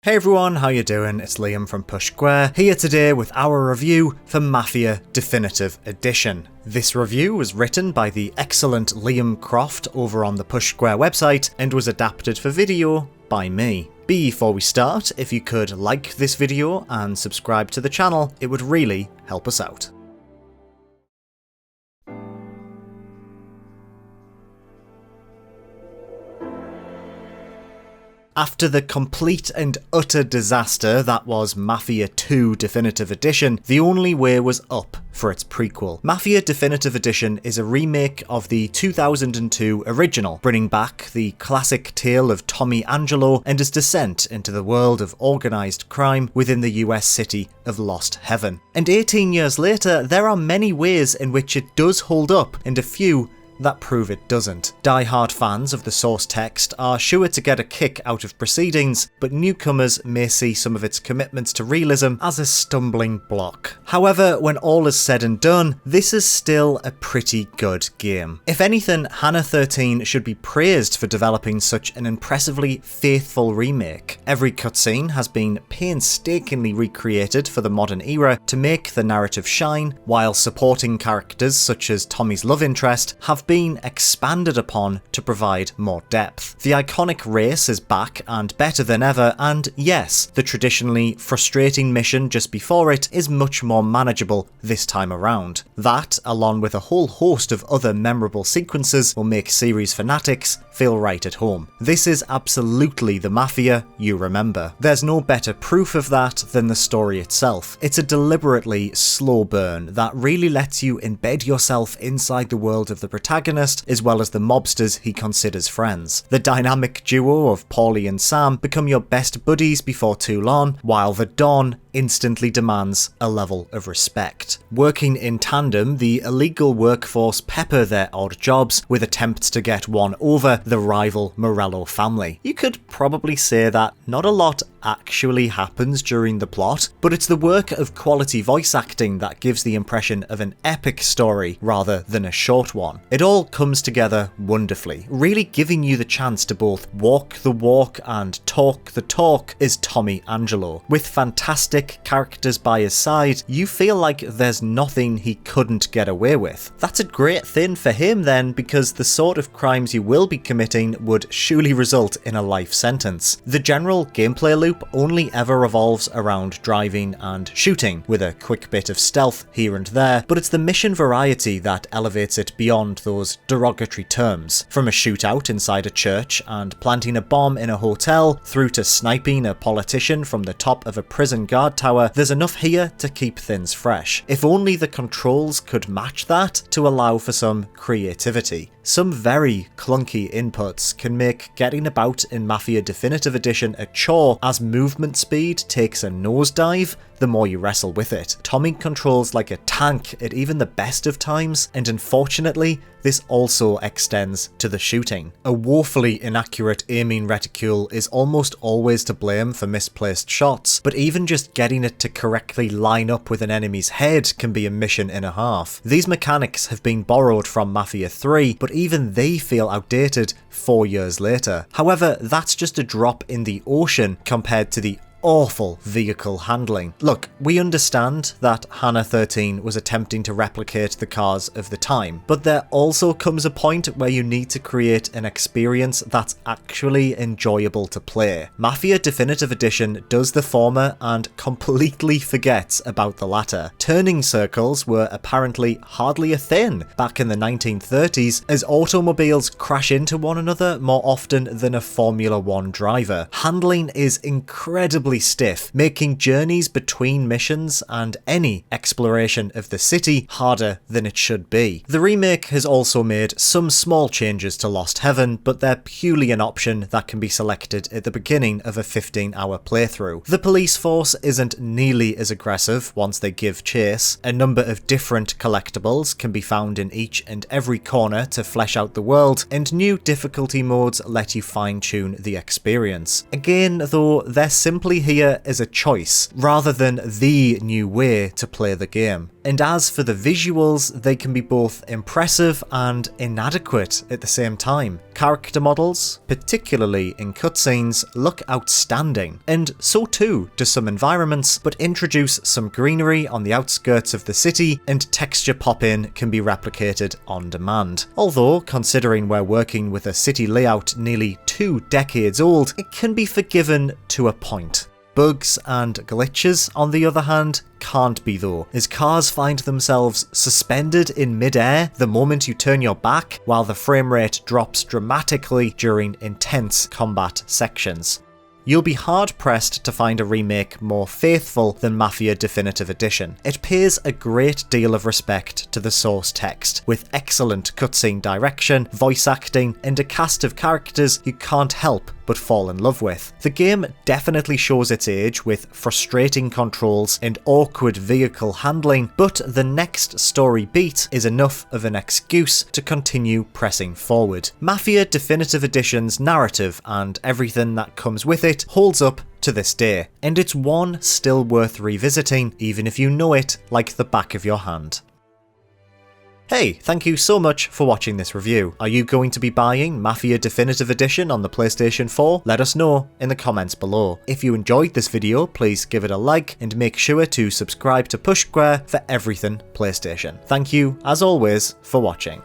Hey everyone, how you doing? It's Liam from Push Square, here today with our review for Mafia Definitive Edition. This review was written by the excellent Liam Croft over on the Push Square website and was adapted for video by me. Before we start, if you could like this video and subscribe to the channel, it would really help us out. After the complete and utter disaster that was Mafia 2 Definitive Edition, the only way was up for its prequel. Mafia Definitive Edition is a remake of the 2002 original, bringing back the classic tale of Tommy Angelo and his descent into the world of organised crime within the US city of Lost Heaven. And 18 years later, there are many ways in which it does hold up, and a few that prove it doesn't. Die-hard fans of the source text are sure to get a kick out of proceedings, but newcomers may see some of its commitments to realism as a stumbling block. However, when all is said and done, this is still a pretty good game. If anything, Hannah 13 should be praised for developing such an impressively faithful remake. Every cutscene has been painstakingly recreated for the modern era to make the narrative shine, while supporting characters such as Tommy's love interest have been expanded upon to provide more depth. The iconic race is back and better than ever, and yes, the traditionally frustrating mission just before it is much more manageable this time around. That, along with a whole host of other memorable sequences, will make series fanatics feel right at home. This is absolutely the Mafia you remember. There's no better proof of that than the story itself. It's a deliberately slow burn that really lets you embed yourself inside the world of the protagonist as well as the mobsters he considers friends. The dynamic duo of Paulie and Sam become your best buddies before too long, while the Don instantly demands a level of respect. Working in tandem, the illegal workforce pepper their odd jobs with attempts to get one over the rival Morello family. You could probably say that not a lot actually happens during the plot, but it's the work of quality voice acting that gives the impression of an epic story rather than a short one. It all comes together wonderfully, really giving you the chance to both walk the walk and talk the talk as Tommy Angelo. With fantastic characters by his side, you feel like there's nothing he couldn't get away with. That's a great thing for him then, because the sort of crimes you will be committing would surely result in a life sentence. The general gameplay loop only ever revolves around driving and shooting, with a quick bit of stealth here and there, but it's the mission variety that elevates it beyond those derogatory terms. From a shootout inside a church and planting a bomb in a hotel, through to sniping a politician from the top of a prison guard tower, there's enough here to keep things fresh. If only the controls could match that to allow for some creativity. Some very clunky inputs can make getting about in Mafia Definitive Edition a chore, as movement speed takes a nosedive the more you wrestle with it. Tommy controls like a tank at even the best of times, and unfortunately, this also extends to the shooting. A woefully inaccurate aiming reticule is almost always to blame for misplaced shots, but even just getting it to correctly line up with an enemy's head can be a mission and a half. These mechanics have been borrowed from Mafia 3, but even they feel outdated 4 years later. However, that's just a drop in the ocean compared to the awful vehicle handling. Look, we understand that Hannah 13 was attempting to replicate the cars of the time, but there also comes a point where you need to create an experience that's actually enjoyable to play. Mafia Definitive Edition does the former and completely forgets about the latter. Turning circles were apparently hardly a thing back in the 1930s, as automobiles crash into one another more often than a Formula 1 driver. Handling is incredibly stiff, making journeys between missions and any exploration of the city harder than it should be. The remake has also made some small changes to Lost Heaven, but they're purely an option that can be selected at the beginning of a 15-hour playthrough. The police force isn't nearly as aggressive once they give chase. A number of different collectibles can be found in each and every corner to flesh out the world, and new difficulty modes let you fine-tune the experience. Again, though, they're simply here as a choice, rather than the new way to play the game. And as for the visuals, they can be both impressive and inadequate at the same time. Character models, particularly in cutscenes, look outstanding, and so too do some environments, but introduce some greenery on the outskirts of the city, and texture pop-in can be replicated on demand. Although, considering we're working with a city layout nearly 2 decades old, it can be forgiven to a point. Bugs and glitches, on the other hand, can't be though, as cars find themselves suspended in mid-air the moment you turn your back, while the frame rate drops dramatically during intense combat sections. You'll be hard-pressed to find a remake more faithful than Mafia Definitive Edition. It pays a great deal of respect to the source text, with excellent cutscene direction, voice acting, and a cast of characters you can't help but fall in love with. The game definitely shows its age with frustrating controls and awkward vehicle handling, but the next story beat is enough of an excuse to continue pressing forward. Mafia Definitive Edition's narrative and everything that comes with it holds up to this day, and it's one still worth revisiting even if you know it like the back of your hand. Hey, thank you so much for watching this review. Are you going to be buying Mafia Definitive Edition on the PlayStation 4? Let us know in the comments below. If you enjoyed this video, please give it a like and make sure to subscribe to Push Square for everything PlayStation. Thank you, as always, for watching.